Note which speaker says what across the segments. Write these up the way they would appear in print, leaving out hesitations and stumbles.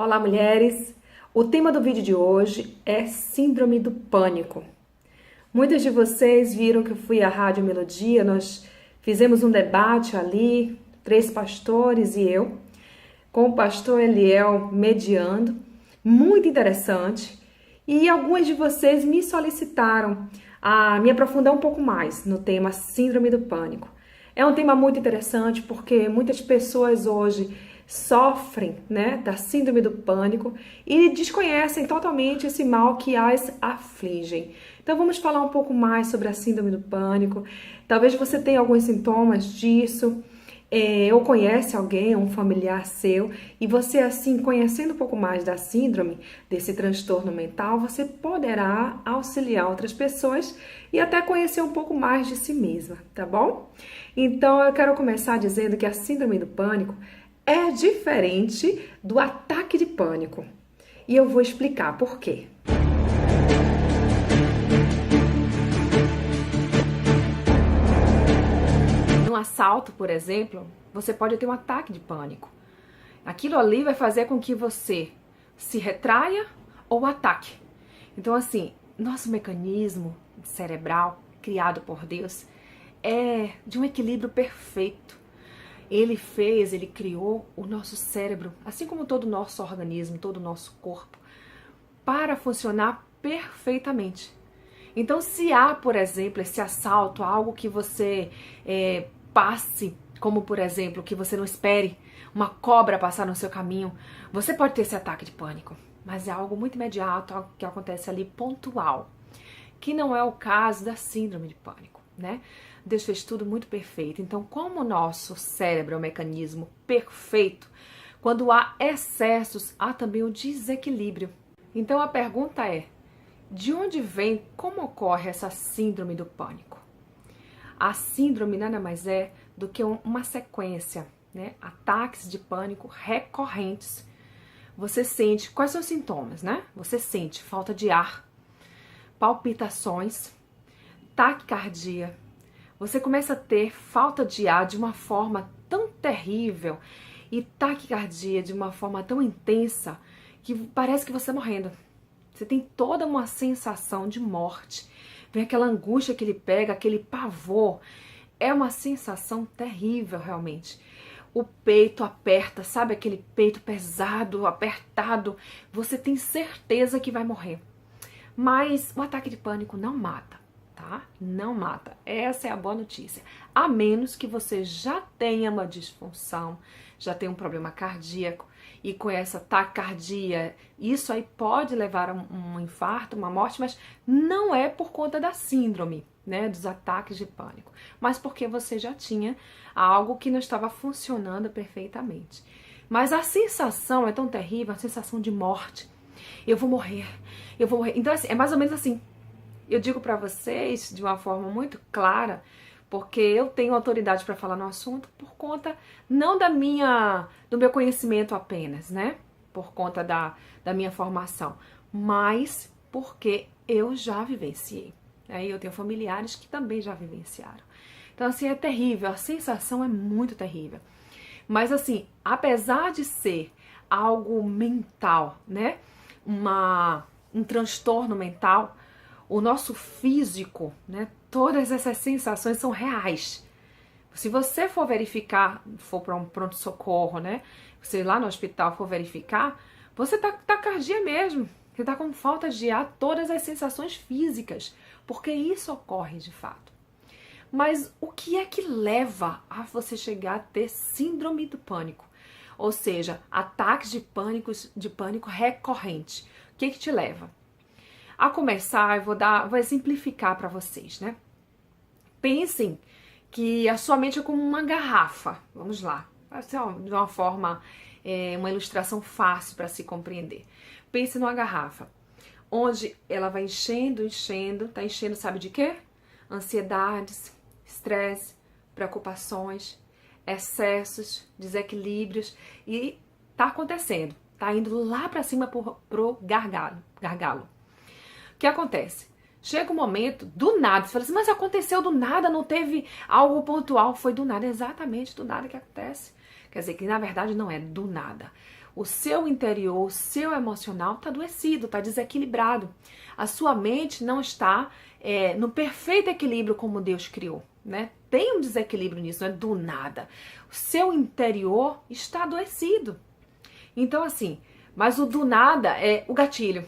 Speaker 1: Olá, mulheres! O tema do vídeo de hoje é Síndrome do Pânico. Muitas de vocês viram que eu fui à Rádio Melodia, nós fizemos um debate ali, 3 pastores e eu, com o pastor Eliel mediando, muito interessante, e algumas de vocês me solicitaram a me aprofundar um pouco mais no tema Síndrome do Pânico. É um tema muito interessante porque muitas pessoas hoje sofrem, da síndrome do pânico e desconhecem totalmente esse mal que as afligem. Então vamos falar um pouco mais sobre a síndrome do pânico. Talvez você tenha alguns sintomas disso, ou conhece alguém, um familiar seu, e você assim, conhecendo um pouco mais da síndrome, desse transtorno mental, você poderá auxiliar outras pessoas e até conhecer um pouco mais de si mesma, tá bom? Então eu quero começar dizendo que a síndrome do pânico é diferente do ataque de pânico. E eu vou explicar por quê. No assalto, por exemplo, você pode ter um ataque de pânico. Aquilo ali vai fazer com que você se retraia ou ataque. Então, assim, nosso mecanismo cerebral, criado por Deus, é de um equilíbrio perfeito. Ele criou o nosso cérebro, assim como todo o nosso organismo, todo o nosso corpo, para funcionar perfeitamente. Então, se há, por exemplo, esse assalto, algo que você passe, como por exemplo, que você não espere uma cobra passar no seu caminho, você pode ter esse ataque de pânico, mas é algo muito imediato, algo que acontece ali pontual, que não é o caso da síndrome de pânico, né? Deus fez tudo muito perfeito. Então, como o nosso cérebro é um mecanismo perfeito, quando há excessos, há também o desequilíbrio. Então, a pergunta é, de onde vem, como ocorre essa síndrome do pânico? A síndrome nada mais é do que uma sequência, ataques de pânico recorrentes. Você sente, quais são os sintomas, Você sente falta de ar, palpitações, taquicardia. Você começa a ter falta de ar de uma forma tão terrível e taquicardia de uma forma tão intensa que parece que você está morrendo. Você tem toda uma sensação de morte. Vem aquela angústia que ele pega, aquele pavor. É uma sensação terrível, realmente. O peito aperta, sabe aquele peito pesado, apertado? Você tem certeza que vai morrer. Mas o ataque de pânico não mata. Tá? Não mata. Essa é a boa notícia. A menos que você já tenha uma disfunção, já tenha um problema cardíaco e com essa taquicardia, isso aí pode levar a um infarto, uma morte, mas não é por conta da síndrome, dos ataques de pânico, mas porque você já tinha algo que não estava funcionando perfeitamente. Mas a sensação é tão terrível, a sensação de morte. Eu vou morrer. Então, assim, é mais ou menos assim. Eu digo para vocês de uma forma muito clara, porque eu tenho autoridade para falar no assunto por conta não do meu conhecimento apenas, por conta da minha formação, mas porque eu já vivenciei. Aí eu tenho familiares que também já vivenciaram. Então, assim, é terrível, a sensação é muito terrível. Mas, assim, apesar de ser algo mental, um transtorno mental, o nosso físico, todas essas sensações são reais. Se você for verificar, for para um pronto-socorro, você ir lá no hospital for verificar, você tá taquicardia mesmo. Você tá com falta de ar, todas as sensações físicas, porque isso ocorre de fato. Mas o que é que leva a você chegar a ter síndrome do pânico? Ou seja, ataques de pânico recorrente. O que te leva? A começar, eu vou exemplificar para vocês, Pensem que a sua mente é como uma garrafa. Vamos lá. Vai ser de uma forma, uma ilustração fácil para se compreender. Pense numa garrafa, onde ela vai enchendo, tá enchendo, sabe de quê? Ansiedades, estresse, preocupações, excessos, desequilíbrios, e tá acontecendo, tá indo lá para cima pro gargalo. O que acontece? Chega um momento, do nada, você fala assim, mas aconteceu do nada, não teve algo pontual, foi do nada, exatamente do nada que acontece. Quer dizer que na verdade não é do nada. O seu interior, o seu emocional está adoecido, está desequilibrado. A sua mente não está no perfeito equilíbrio como Deus criou, né? Tem um desequilíbrio nisso, não é do nada. O seu interior está adoecido. Então, assim, mas o do nada é o gatilho.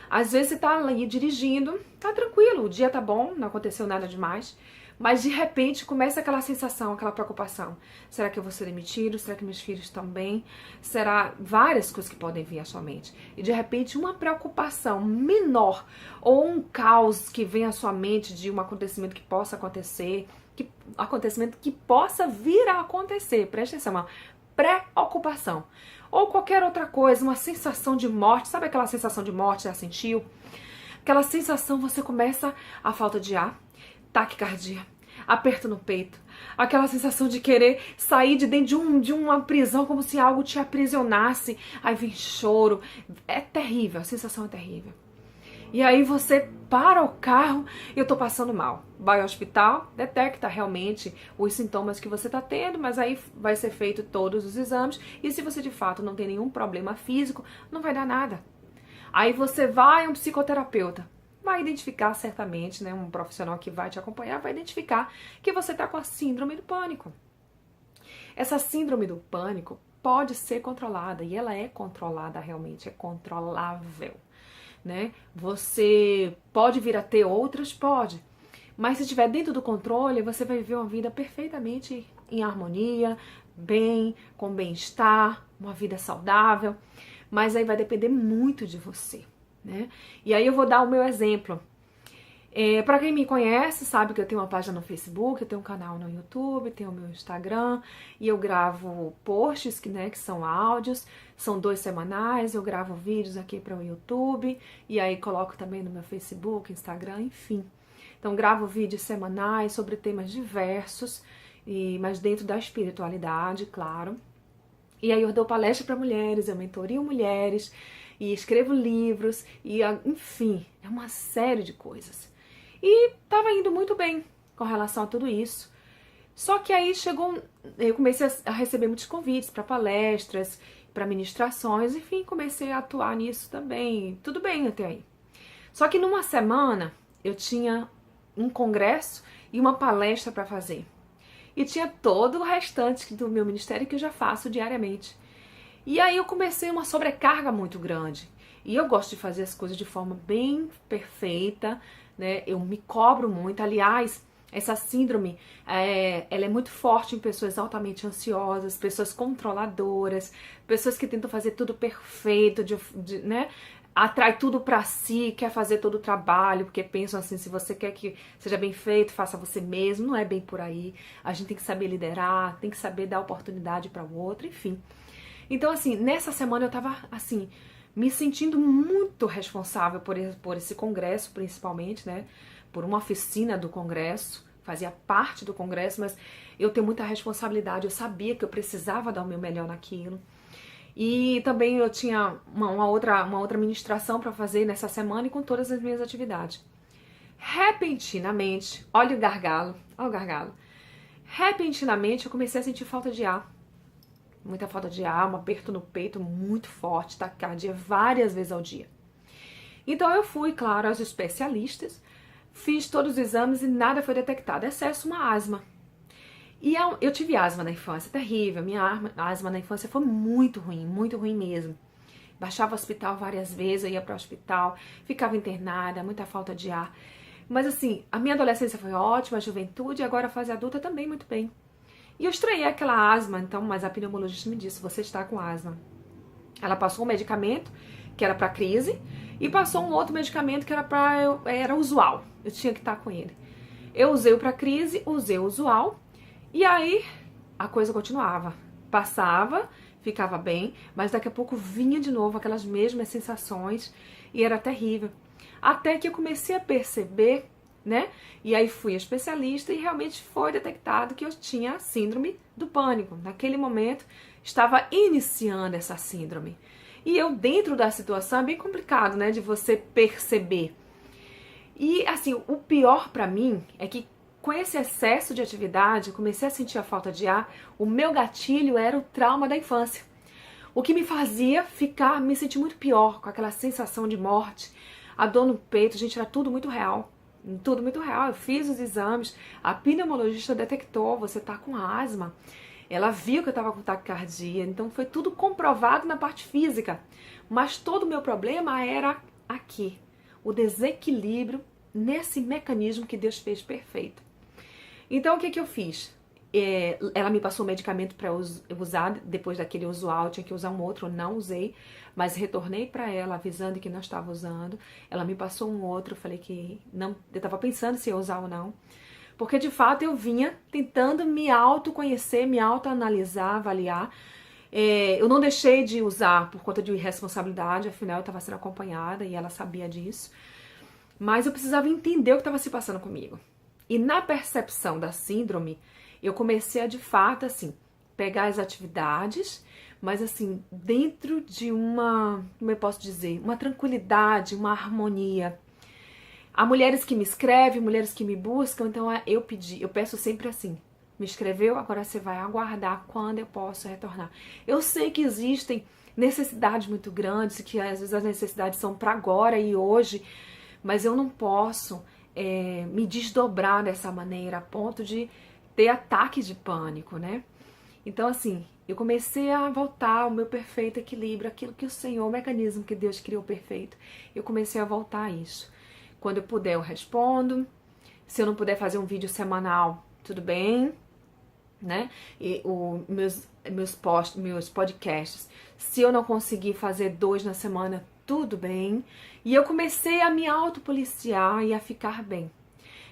Speaker 1: Às vezes você tá ali dirigindo, tá tranquilo, o dia tá bom, não aconteceu nada demais, mas de repente começa aquela sensação, aquela preocupação. Será que eu vou ser demitido? Será que meus filhos estão bem? Será várias coisas que podem vir à sua mente. E de repente uma preocupação menor ou um caos que vem à sua mente de um acontecimento que possa acontecer, acontecimento que possa vir a acontecer. Presta atenção, uma preocupação. Ou qualquer outra coisa, uma sensação de morte. Sabe aquela sensação de morte, já sentiu? Aquela sensação, você começa a falta de ar, taquicardia, aperto no peito, aquela sensação de querer sair de dentro de uma prisão, como se algo te aprisionasse. Aí vem choro. É terrível, a sensação é terrível. E aí você para o carro e eu tô passando mal. Vai ao hospital, detecta realmente os sintomas que você tá tendo, mas aí vai ser feito todos os exames e se você de fato não tem nenhum problema físico, não vai dar nada. Aí você vai a um psicoterapeuta, vai identificar certamente, né, um profissional que vai te acompanhar, vai identificar que você tá com a síndrome do pânico. Essa síndrome do pânico pode ser controlada e ela é controlada realmente, é controlável. Né? Você pode vir a ter outras? Pode. Mas se estiver dentro do controle, você vai viver uma vida perfeitamente em harmonia, bem, com bem-estar, uma vida saudável. Mas aí vai depender muito de você, né? E aí eu vou dar o meu exemplo. Para quem me conhece, sabe que eu tenho uma página no Facebook, eu tenho um canal no YouTube, tenho o meu Instagram e eu gravo posts que são áudios, são 2 semanais, eu gravo vídeos aqui para o YouTube e aí coloco também no meu Facebook, Instagram, enfim. Então gravo vídeos semanais sobre temas diversos, mas dentro da espiritualidade, claro. E aí eu dou palestra para mulheres, eu mentorio mulheres e escrevo livros e enfim, é uma série de coisas. E estava indo muito bem com relação a tudo isso. Só que aí eu comecei a receber muitos convites para palestras, para ministrações, enfim, comecei a atuar nisso também. Tudo bem até aí. Só que numa semana eu tinha um congresso e uma palestra para fazer. E tinha todo o restante do meu ministério que eu já faço diariamente. E aí eu comecei uma sobrecarga muito grande. E eu gosto de fazer as coisas de forma bem perfeita, né? Eu me cobro muito. Aliás, essa síndrome, ela é muito forte em pessoas altamente ansiosas, pessoas controladoras, pessoas que tentam fazer tudo perfeito, né? Atrai tudo pra si, quer fazer todo o trabalho, porque pensam assim, se você quer que seja bem feito, faça você mesmo. Não é bem por aí. A gente tem que saber liderar, tem que saber dar oportunidade para o outro, enfim. Então, assim, nessa semana eu tava, assim, me sentindo muito responsável por esse congresso, principalmente, né? Por uma oficina do congresso, fazia parte do congresso, mas eu tenho muita responsabilidade, eu sabia que eu precisava dar o meu melhor naquilo. E também eu tinha uma outra ministração para fazer nessa semana e com todas as minhas atividades. Repentinamente, olha o gargalo, repentinamente eu comecei a sentir falta de ar. Muita falta de ar, um aperto no peito muito forte, taquicardia várias vezes ao dia. Então eu fui, claro, aos especialistas, fiz todos os exames e nada foi detectado, exceto uma asma. E eu tive asma na infância, terrível, minha asma na infância foi muito ruim mesmo. Baixava o hospital várias vezes, eu ia para o hospital, ficava internada, muita falta de ar. Mas assim, a minha adolescência foi ótima, a juventude, e agora a fase adulta também muito bem. E eu estranhei aquela asma, então, mas a pneumologista me disse, você está com asma. Ela passou um medicamento, que era para crise, e passou um outro medicamento que era usual. Eu tinha que estar com ele. Eu usei o para crise, usei o usual, e aí a coisa continuava. Passava, ficava bem, mas daqui a pouco vinha de novo aquelas mesmas sensações, e era terrível. Até que eu comecei a perceber, né? E aí fui a especialista e realmente foi detectado que eu tinha a síndrome do pânico. Naquele momento, estava iniciando essa síndrome. E eu, dentro da situação, é bem complicado, né? De você perceber. E, assim, o pior pra mim é que com esse excesso de atividade, eu comecei a sentir a falta de ar, o meu gatilho era o trauma da infância. O que me fazia me sentir muito pior, com aquela sensação de morte, a dor no peito, gente, era tudo muito real. Tudo muito real. Eu fiz os exames, a pneumologista detectou, você tá com asma. Ela viu que eu tava com taquicardia, então foi tudo comprovado na parte física. Mas todo o meu problema era aqui, o desequilíbrio nesse mecanismo que Deus fez perfeito. Então o que eu fiz? Ela me passou um medicamento para usar, depois daquele usual, eu tinha que usar um outro, eu não usei, mas retornei para ela avisando que não estava usando. Ela me passou um outro, eu falei que não, eu estava pensando se ia usar ou não, porque de fato eu vinha tentando me autoconhecer, me autoanalisar, avaliar. Eu não deixei de usar por conta de irresponsabilidade, afinal eu estava sendo acompanhada e ela sabia disso, mas eu precisava entender o que estava se passando comigo. E na percepção da síndrome, eu comecei a, de fato, assim, pegar as atividades, mas, assim, dentro de uma, como eu posso dizer, uma tranquilidade, uma harmonia. Há mulheres que me escrevem, mulheres que me buscam, então eu peço sempre assim, me escreveu, agora você vai aguardar quando eu posso retornar. Eu sei que existem necessidades muito grandes, que às vezes as necessidades são para agora e hoje, mas eu não posso me desdobrar dessa maneira a ponto de ter ataques de pânico, né? Então, assim, eu comecei a voltar ao meu perfeito equilíbrio, aquilo que o Senhor, o mecanismo que Deus criou perfeito. Eu comecei a voltar a isso. Quando eu puder, eu respondo. Se eu não puder fazer um vídeo semanal, tudo bem, né? E meus podcasts, se eu não conseguir fazer 2 na semana, tudo bem. E eu comecei a me autopoliciar e a ficar bem.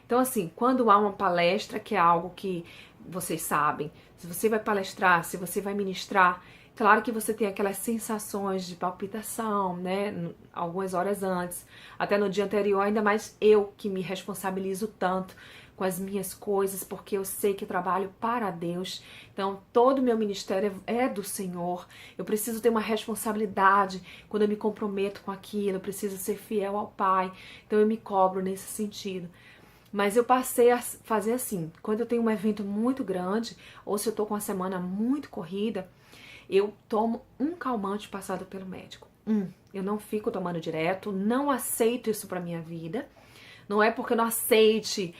Speaker 1: Então, assim, quando há uma palestra, que é algo que vocês sabem, se você vai palestrar, se você vai ministrar, claro que você tem aquelas sensações de palpitação, né, algumas horas antes, até no dia anterior, ainda mais eu que me responsabilizo tanto com as minhas coisas, porque eu sei que eu trabalho para Deus, então todo o meu ministério é do Senhor, eu preciso ter uma responsabilidade quando eu me comprometo com aquilo, eu preciso ser fiel ao Pai, então eu me cobro nesse sentido. Mas eu passei a fazer assim, quando eu tenho um evento muito grande, ou se eu tô com uma semana muito corrida, eu tomo um calmante passado pelo médico. Eu não fico tomando direto, não aceito isso pra minha vida. Não é porque eu não aceite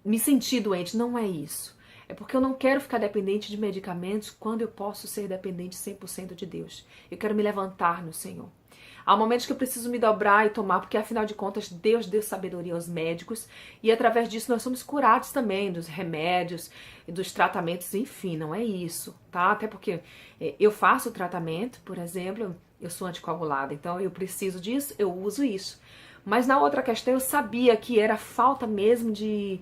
Speaker 1: me sentir doente, não é isso. É porque eu não quero ficar dependente de medicamentos quando eu posso ser dependente 100% de Deus. Eu quero me levantar no Senhor. Há momentos que eu preciso me dobrar e tomar, porque afinal de contas Deus deu sabedoria aos médicos e através disso nós somos curados também dos remédios, dos tratamentos, enfim, não é isso, tá? Até porque eu faço o tratamento, por exemplo, eu sou anticoagulada, então eu preciso disso, eu uso isso. Mas na outra questão eu sabia que era falta mesmo de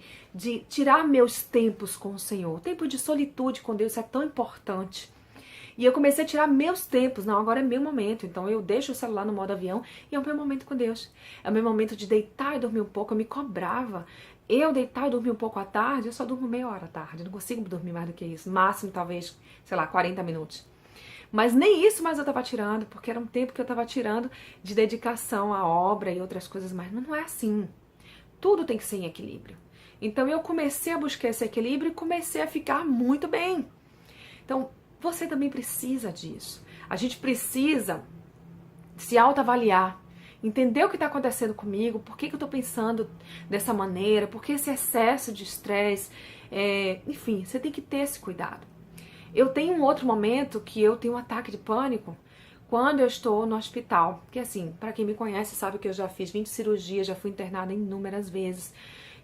Speaker 1: tirar meus tempos com o Senhor. O tempo de solitude com Deus é tão importante. E eu comecei a tirar meus tempos. Não, agora é meu momento. Então eu deixo o celular no modo avião e é o meu momento com Deus. É o meu momento de deitar e dormir um pouco. Eu me cobrava. Eu deitar e dormir um pouco à tarde, eu só durmo meia hora à tarde. Eu não consigo dormir mais do que isso. Máximo, talvez, sei lá, 40 minutos. Mas nem isso mais eu estava tirando, porque era um tempo que eu estava tirando de dedicação à obra e outras coisas mais. Mas não é assim. Tudo tem que ser em equilíbrio. Então eu comecei a buscar esse equilíbrio e comecei a ficar muito bem. Então, você também precisa disso. A gente precisa se autoavaliar, entender o que está acontecendo comigo, por que eu estou pensando dessa maneira, por que esse excesso de estresse, enfim, você tem que ter esse cuidado. Eu tenho um outro momento que eu tenho um ataque de pânico quando eu estou no hospital, que assim, para quem me conhece sabe que eu já fiz 20 cirurgias, já fui internada inúmeras vezes.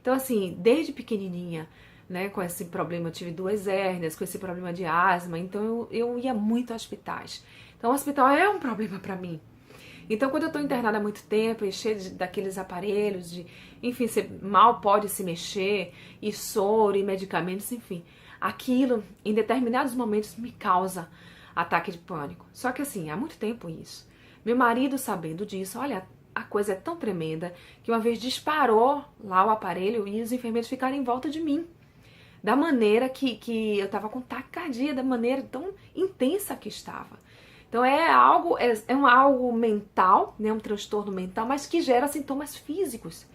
Speaker 1: Então assim, desde pequenininha, né, com esse problema, eu tive 2 hérnias, com esse problema de asma, então eu ia muito a hospitais. Então o hospital é um problema pra mim. Então quando eu tô internada há muito tempo e cheia daqueles aparelhos, enfim, você mal pode se mexer, e soro, e medicamentos, enfim, aquilo em determinados momentos me causa ataque de pânico. Só que assim, há muito tempo isso. Meu marido sabendo disso, olha, a coisa é tão tremenda que uma vez disparou lá o aparelho e os enfermeiros ficaram em volta de mim. Da maneira que eu estava com taquicardia, da maneira tão intensa que estava. Então é algo mental, né, um transtorno mental, mas que gera sintomas físicos.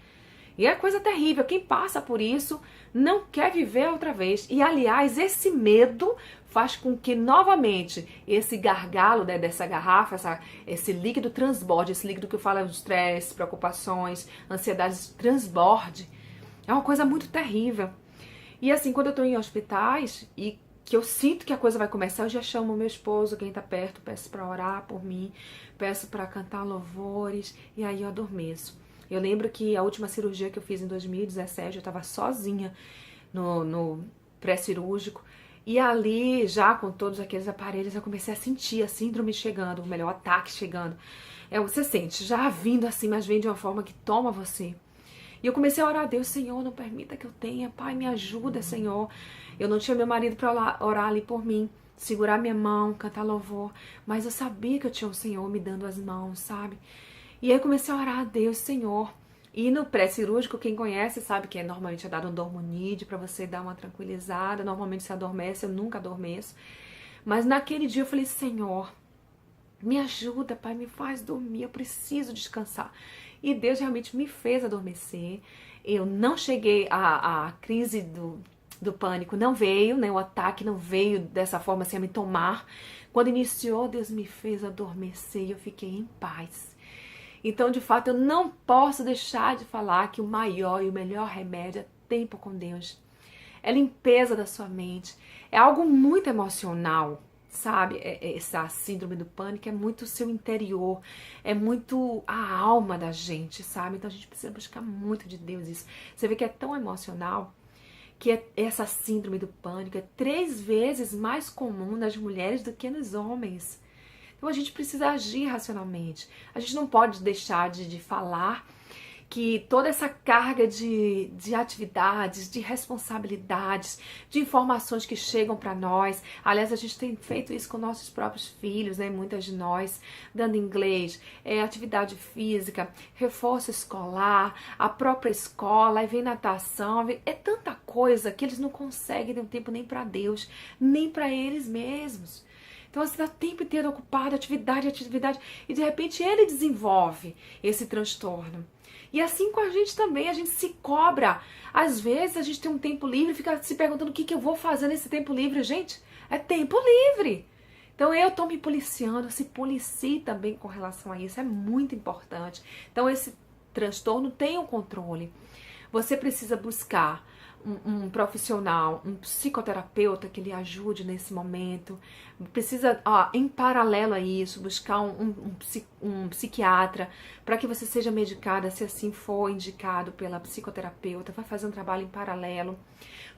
Speaker 1: E é coisa terrível. Quem passa por isso não quer viver outra vez. E aliás, esse medo faz com que novamente esse gargalo, né, dessa garrafa, esse líquido transborde, esse líquido que eu falo de estresse, preocupações, ansiedades, transborde. É uma coisa muito terrível. E assim, quando eu tô em hospitais e que eu sinto que a coisa vai começar, eu já chamo meu esposo, quem tá perto, peço pra orar por mim, peço pra cantar louvores, e aí eu adormeço. Eu lembro que a última cirurgia que eu fiz em 2017, eu tava sozinha no pré-cirúrgico, e ali, já com todos aqueles aparelhos, eu comecei a sentir a síndrome chegando, ou melhor, o ataque chegando. Você sente, já vindo assim, mas vem de uma forma que toma você. E eu comecei a orar a Deus, Senhor, não permita que eu tenha, Pai, me ajuda, Senhor. Eu não tinha meu marido para orar ali por mim, segurar minha mão, cantar louvor, mas eu sabia que eu tinha o Senhor me dando as mãos, sabe? E aí eu comecei a orar a Deus, Senhor. E no pré-cirúrgico, quem conhece sabe que normalmente é dado um Dormonide para você dar uma tranquilizada. Normalmente você adormece, eu nunca adormeço. Mas naquele dia eu falei, Senhor, me ajuda, Pai, me faz dormir, eu preciso descansar. E Deus realmente me fez adormecer. Eu não cheguei à crise do pânico, não veio, né? O ataque não veio dessa forma assim a me tomar. Quando iniciou, Deus me fez adormecer e eu fiquei em paz. Então, de fato, eu não posso deixar de falar que o maior e o melhor remédio é tempo com Deus. É limpeza da sua mente. É algo muito emocional, sabe? Essa síndrome do pânico é muito o seu interior. É muito a alma da gente, sabe? Então, a gente precisa buscar muito de Deus isso. Você vê que é tão emocional que essa síndrome do pânico é 3 vezes mais comum nas mulheres do que nos homens. Então a gente precisa agir racionalmente. A gente não pode deixar de falar que toda essa carga de atividades, de responsabilidades, de informações que chegam para nós. Aliás, a gente tem feito isso com nossos próprios filhos, né? Muitas de nós, dando inglês, atividade física, reforço escolar, a própria escola, aí vem natação, é tanta coisa que eles não conseguem ter um tempo nem para Deus, nem para eles mesmos. Então você está o tempo inteiro ocupado, atividade, e de repente ele desenvolve esse transtorno. E assim com a gente também, a gente se cobra. Às vezes a gente tem um tempo livre e fica se perguntando o que eu vou fazer nesse tempo livre. Gente, é tempo livre. Então eu estou me policiando, se policie também com relação a isso, é muito importante. Então esse transtorno tem um controle. Você precisa buscar um profissional, um psicoterapeuta que lhe ajude nesse momento. Precisa, em paralelo a isso, buscar um psiquiatra para que você seja medicada, se assim for indicado pela psicoterapeuta. Vai fazer um trabalho em paralelo.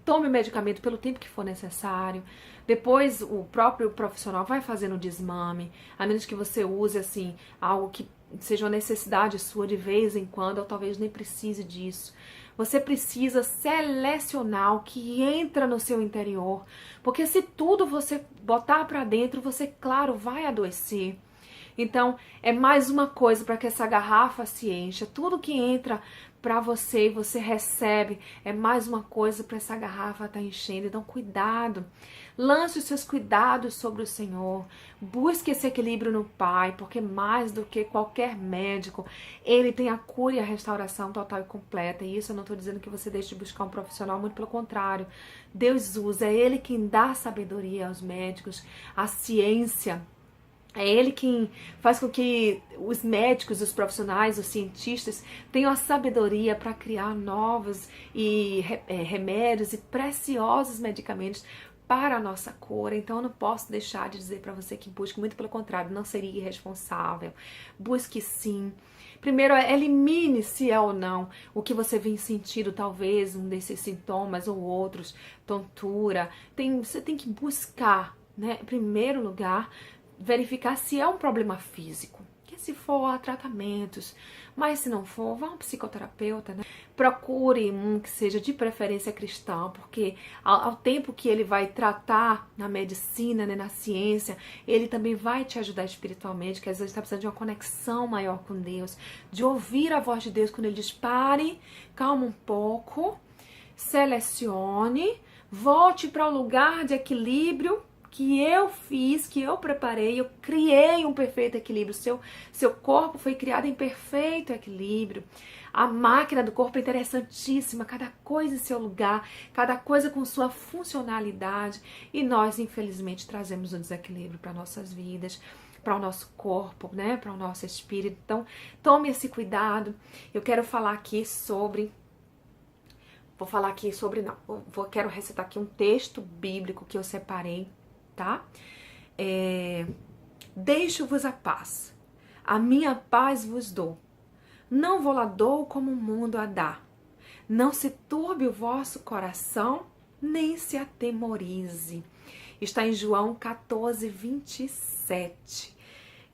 Speaker 1: Tome o medicamento pelo tempo que for necessário. Depois o próprio profissional vai fazendo o desmame, a menos que você use assim algo que seja uma necessidade sua de vez em quando, ou talvez nem precise disso. Você precisa selecionar o que entra no seu interior, porque se tudo você botar para dentro, você, claro, vai adoecer. Então, é mais uma coisa para que essa garrafa se encha. Tudo que entra para você e você recebe é mais uma coisa para essa garrafa estar enchendo. Então, cuidado. Lance os seus cuidados sobre o Senhor. Busque esse equilíbrio no Pai, porque mais do que qualquer médico, Ele tem a cura e a restauração total e completa. E isso eu não estou dizendo que você deixe de buscar um profissional, muito pelo contrário. Deus usa, é Ele quem dá sabedoria aos médicos, a ciência. É Ele quem faz com que os médicos, os profissionais, os cientistas tenham a sabedoria para criar novos remédios e preciosos medicamentos para a nossa cura. Então eu não posso deixar de dizer para você que busque, muito pelo contrário, não seria irresponsável. Busque sim. Primeiro, elimine, se é ou não, o que você vem sentindo, talvez um desses sintomas ou outros, tontura. Você tem que buscar, né, em primeiro lugar, verificar se é um problema físico. Que se for, há tratamentos. Mas se não for, vá a um psicoterapeuta, né? Procure um que seja de preferência cristão, porque ao tempo que ele vai tratar na medicina, né, na ciência, ele também vai te ajudar espiritualmente, que às vezes está precisando de uma conexão maior com Deus, de ouvir a voz de Deus quando ele diz, pare, calma um pouco, selecione, volte para um lugar de equilíbrio, que eu fiz, que eu preparei, eu criei um perfeito equilíbrio. Seu corpo foi criado em perfeito equilíbrio. A máquina do corpo é interessantíssima, cada coisa em seu lugar, cada coisa com sua funcionalidade. E nós, infelizmente, trazemos o desequilíbrio para nossas vidas, para o nosso corpo, né? Para o nosso espírito. Então, tome esse cuidado. Eu quero falar aqui sobre... Quero recitar aqui um texto bíblico que eu separei, tá? Deixo-vos a paz, a minha paz vos dou. Não vou lá dou como o mundo a dá. Não se turbe o vosso coração, nem se atemorize. Está em João 14, 27.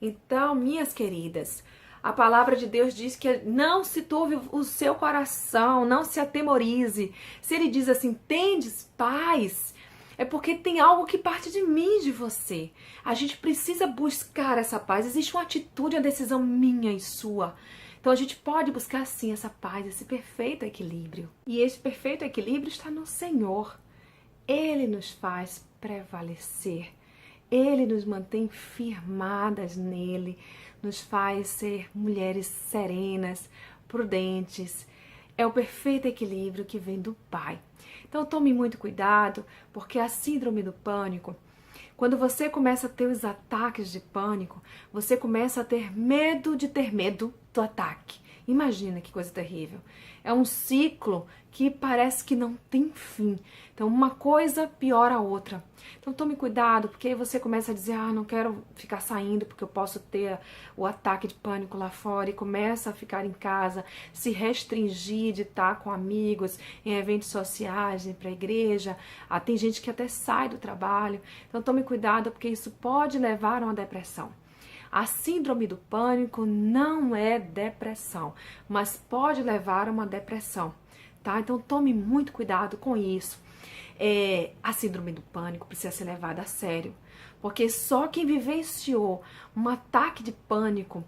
Speaker 1: Então, minhas queridas, a palavra de Deus diz que não se turbe o seu coração, não se atemorize. Se ele diz assim, tendes paz, é porque tem algo que parte de mim, de você. A gente precisa buscar essa paz. Existe uma atitude, uma decisão minha e sua. Então a gente pode buscar sim essa paz, esse perfeito equilíbrio. E esse perfeito equilíbrio está no Senhor. Ele nos faz prevalecer. Ele nos mantém firmadas nele, nos faz ser mulheres serenas, prudentes. É o perfeito equilíbrio que vem do Pai. Então tome muito cuidado, porque a síndrome do pânico, quando você começa a ter os ataques de pânico, você começa a ter medo de ter medo do ataque. Imagina que coisa terrível. É um ciclo que parece que não tem fim. Então, uma coisa piora a outra. Então, tome cuidado, porque aí você começa a dizer, não quero ficar saindo porque eu posso ter o ataque de pânico lá fora, e começa a ficar em casa, se restringir de estar com amigos, em eventos sociais, ir para a igreja. Tem gente que até sai do trabalho. Então, tome cuidado, porque isso pode levar a uma depressão. A síndrome do pânico não é depressão, mas pode levar a uma depressão, tá? Então tome muito cuidado com isso. A síndrome do pânico precisa ser levada a sério, porque só quem vivenciou um ataque de pânico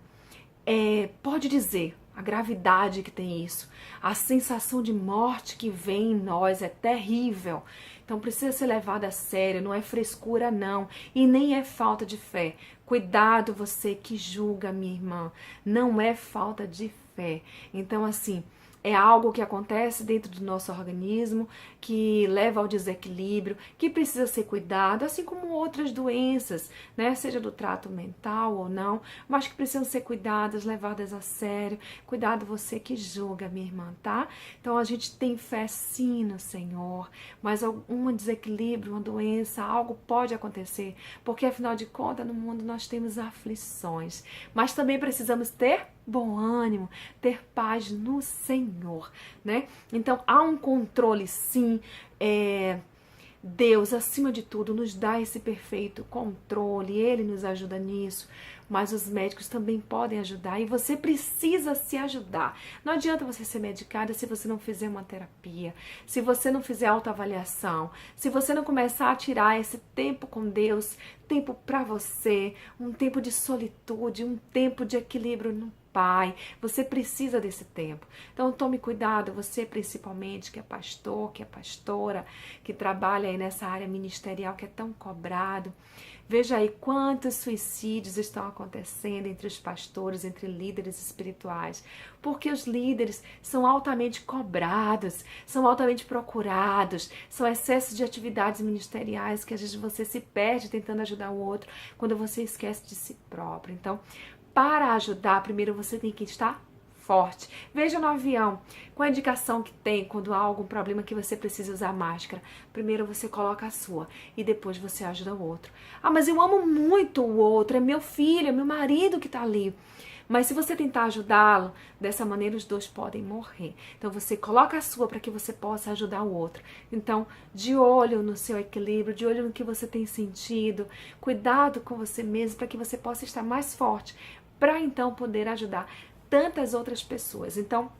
Speaker 1: pode dizer a gravidade que tem isso. A sensação de morte que vem em nós é terrível. Então precisa ser levado a sério, não é frescura não, e nem é falta de fé. Cuidado você que julga, minha irmã, não é falta de fé. Então assim, é algo que acontece dentro do nosso organismo, que leva ao desequilíbrio, que precisa ser cuidado, assim como outras doenças, né? Seja do trato mental ou não, mas que precisam ser cuidadas, levadas a sério. Cuidado você que julga, minha irmã, tá? Então a gente tem fé sim no Senhor, mas um desequilíbrio, uma doença, algo pode acontecer, porque afinal de contas no mundo nós temos aflições, mas também precisamos ter bom ânimo, ter paz no Senhor, né? Então há um controle sim, Deus acima de tudo nos dá esse perfeito controle, Ele nos ajuda nisso, mas os médicos também podem ajudar e você precisa se ajudar. Não adianta você ser medicada se você não fizer uma terapia, se você não fizer autoavaliação, se você não começar a tirar esse tempo com Deus, tempo para você, um tempo de solitude, um tempo de equilíbrio no Pai. Você precisa desse tempo. Então tome cuidado, você principalmente que é pastor, que é pastora, que trabalha aí nessa área ministerial que é tão cobrado. Veja aí quantos suicídios estão acontecendo entre os pastores, entre líderes espirituais, porque os líderes são altamente cobrados, são altamente procurados, são excessos de atividades ministeriais que às vezes você se perde tentando ajudar o outro quando você esquece de si próprio. Então, para ajudar, primeiro você tem que estar forte. Veja no avião, com a indicação que tem quando há algum problema que você precisa usar máscara. Primeiro você coloca a sua e depois você ajuda o outro. Mas eu amo muito o outro, é meu filho, é meu marido que está ali. Mas se você tentar ajudá-lo, dessa maneira os dois podem morrer. Então você coloca a sua para que você possa ajudar o outro. Então, de olho no seu equilíbrio, de olho no que você tem sentido, cuidado com você mesmo para que você possa estar mais forte, para então poder ajudar tantas outras pessoas. Então,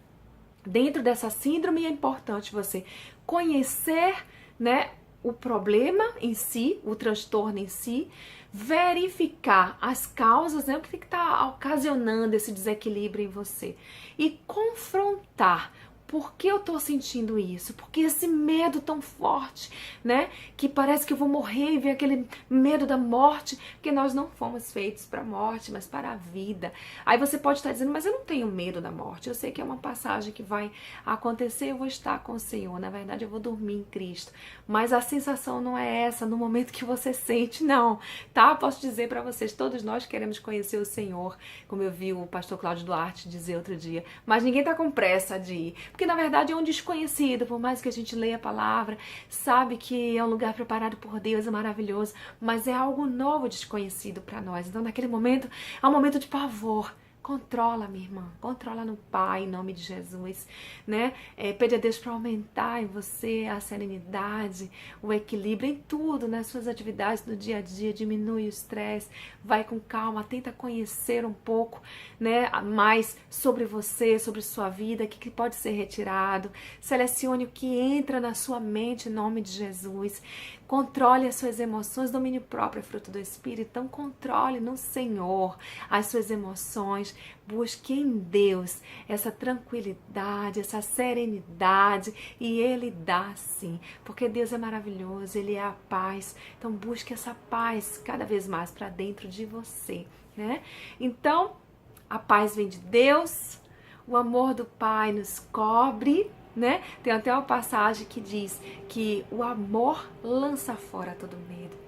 Speaker 1: dentro dessa síndrome é importante você conhecer, né, o problema em si, o transtorno em si, verificar as causas, né, o que está ocasionando esse desequilíbrio em você e confrontar por que eu tô sentindo isso? Por que esse medo tão forte, né? Que parece que eu vou morrer e vem aquele medo da morte, porque nós não fomos feitos para a morte, mas para a vida. Aí você pode estar dizendo, mas eu não tenho medo da morte, eu sei que é uma passagem que vai acontecer, eu vou estar com o Senhor, na verdade eu vou dormir em Cristo, mas a sensação não é essa no momento que você sente, não, tá? Posso dizer para vocês, todos nós queremos conhecer o Senhor, como eu vi o pastor Cláudio Duarte dizer outro dia, mas ninguém tá com pressa de ir, porque na verdade é um desconhecido, por mais que a gente leia a palavra, sabe que é um lugar preparado por Deus, é maravilhoso, mas é algo novo, desconhecido para nós. Então naquele momento é um momento de pavor. Controla, minha irmã, controla no Pai, em nome de Jesus, né? Pede a Deus para aumentar em você a serenidade, o equilíbrio em tudo, nas suas atividades do dia a dia, diminui o estresse, vai com calma, tenta conhecer um pouco, né, mais sobre você, sobre sua vida, o que pode ser retirado, selecione o que entra na sua mente em nome de Jesus, controle as suas emoções, domínio próprio é fruto do Espírito, então controle no Senhor as suas emoções, busque em Deus essa tranquilidade, essa serenidade, e Ele dá sim, porque Deus é maravilhoso, Ele é a paz, então busque essa paz cada vez mais para dentro de você, né? Então, a paz vem de Deus, o amor do Pai nos cobre, né? Tem até uma passagem que diz que o amor lança fora todo medo.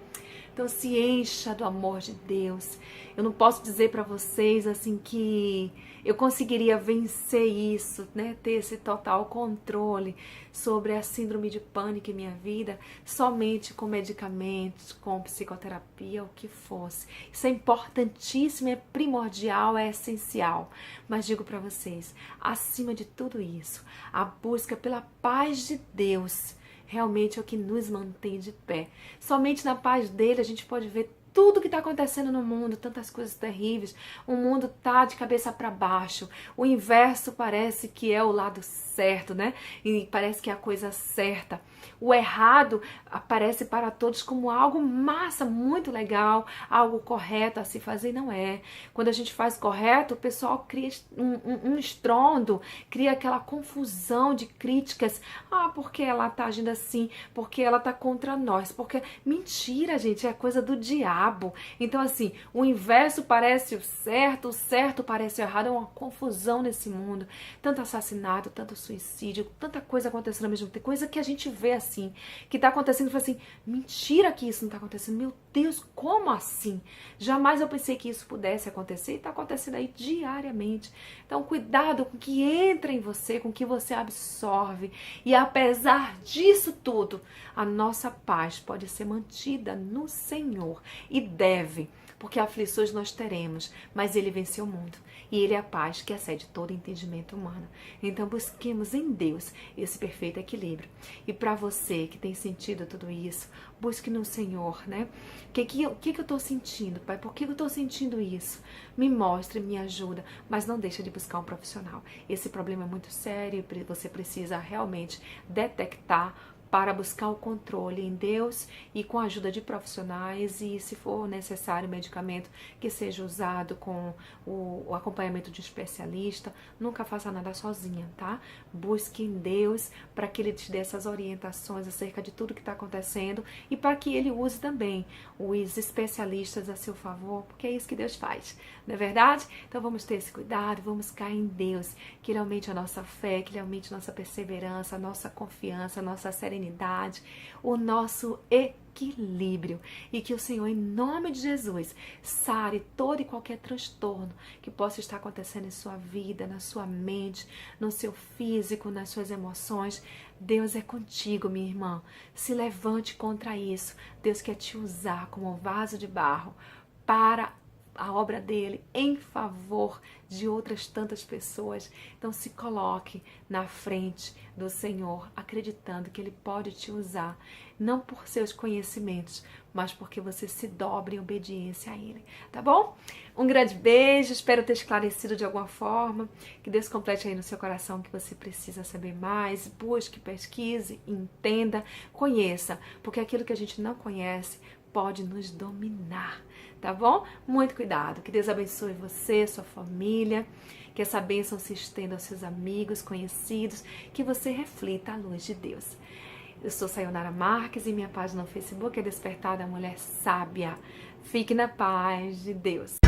Speaker 1: Então se encha do amor de Deus. Eu não posso dizer para vocês assim que eu conseguiria vencer isso, né? Ter esse total controle sobre a síndrome de pânico em minha vida somente com medicamentos, com psicoterapia, o que fosse. Isso é importantíssimo, é primordial, é essencial. Mas digo para vocês, acima de tudo isso, a busca pela paz de Deus realmente é o que nos mantém de pé. Somente na paz dele a gente pode ver tudo que está acontecendo no mundo, tantas coisas terríveis. O mundo tá de cabeça para baixo. O inverso parece que é o lado certo, né? E parece que é a coisa certa. O errado aparece para todos como algo massa, muito legal, algo correto a se fazer, e não é. Quando a gente faz correto, o pessoal cria um estrondo, cria aquela confusão de críticas. Ah, porque ela tá agindo assim? Porque ela tá contra nós? Porque mentira, gente, é coisa do diabo. Então, assim, o inverso parece o certo parece o errado, é uma confusão nesse mundo. Tanto assassinato, tanto suicídio, tanta coisa acontecendo ao mesmo tempo, coisa que a gente vê assim, que tá acontecendo, e fala assim, mentira que isso não tá acontecendo, meu Deus, como assim? Jamais eu pensei que isso pudesse acontecer, e tá acontecendo aí diariamente. Então, cuidado com o que entra em você, com o que você absorve, e apesar disso tudo, a nossa paz pode ser mantida no Senhor, e deve, porque aflições nós teremos, mas Ele venceu o mundo, e Ele é a paz que excede todo entendimento humano. Então busquemos em Deus esse perfeito equilíbrio. E para você que tem sentido tudo isso, busque no Senhor, né? O que eu estou sentindo, Pai? Por que eu estou sentindo isso? Me mostre, me ajuda, mas não deixa de buscar um profissional. Esse problema é muito sério, você precisa realmente detectar para buscar o controle em Deus e com a ajuda de profissionais, e se for necessário medicamento que seja usado com o acompanhamento de um especialista. Nunca faça nada sozinha, tá? Busque em Deus para que Ele te dê essas orientações acerca de tudo que está acontecendo e para que Ele use também os especialistas a seu favor, porque é isso que Deus faz, não é verdade? Então vamos ter esse cuidado, vamos cair em Deus, que Ele aumente a nossa fé, que Ele aumente a nossa perseverança, a nossa confiança, a nossa serenidade, o nosso equilíbrio, e que o Senhor, em nome de Jesus, sare todo e qualquer transtorno que possa estar acontecendo em sua vida, na sua mente, no seu físico, nas suas emoções. Deus é contigo, minha irmã. Se levante contra isso. Deus quer te usar como um vaso de barro para a obra dele em favor de outras tantas pessoas. Então se coloque na frente do Senhor, acreditando que Ele pode te usar, não por seus conhecimentos, mas porque você se dobre em obediência a Ele, tá bom? Um grande beijo, espero ter esclarecido de alguma forma, que Deus complete aí no seu coração o que você precisa saber mais, busque, pesquise, entenda, conheça, porque aquilo que a gente não conhece pode nos dominar, tá bom? Muito cuidado. Que Deus abençoe você, sua família, que essa bênção se estenda aos seus amigos, conhecidos, que você reflita a luz de Deus. Eu sou Sayonara Marques e minha página no Facebook é Despertar da Mulher Sábia. Fique na paz de Deus.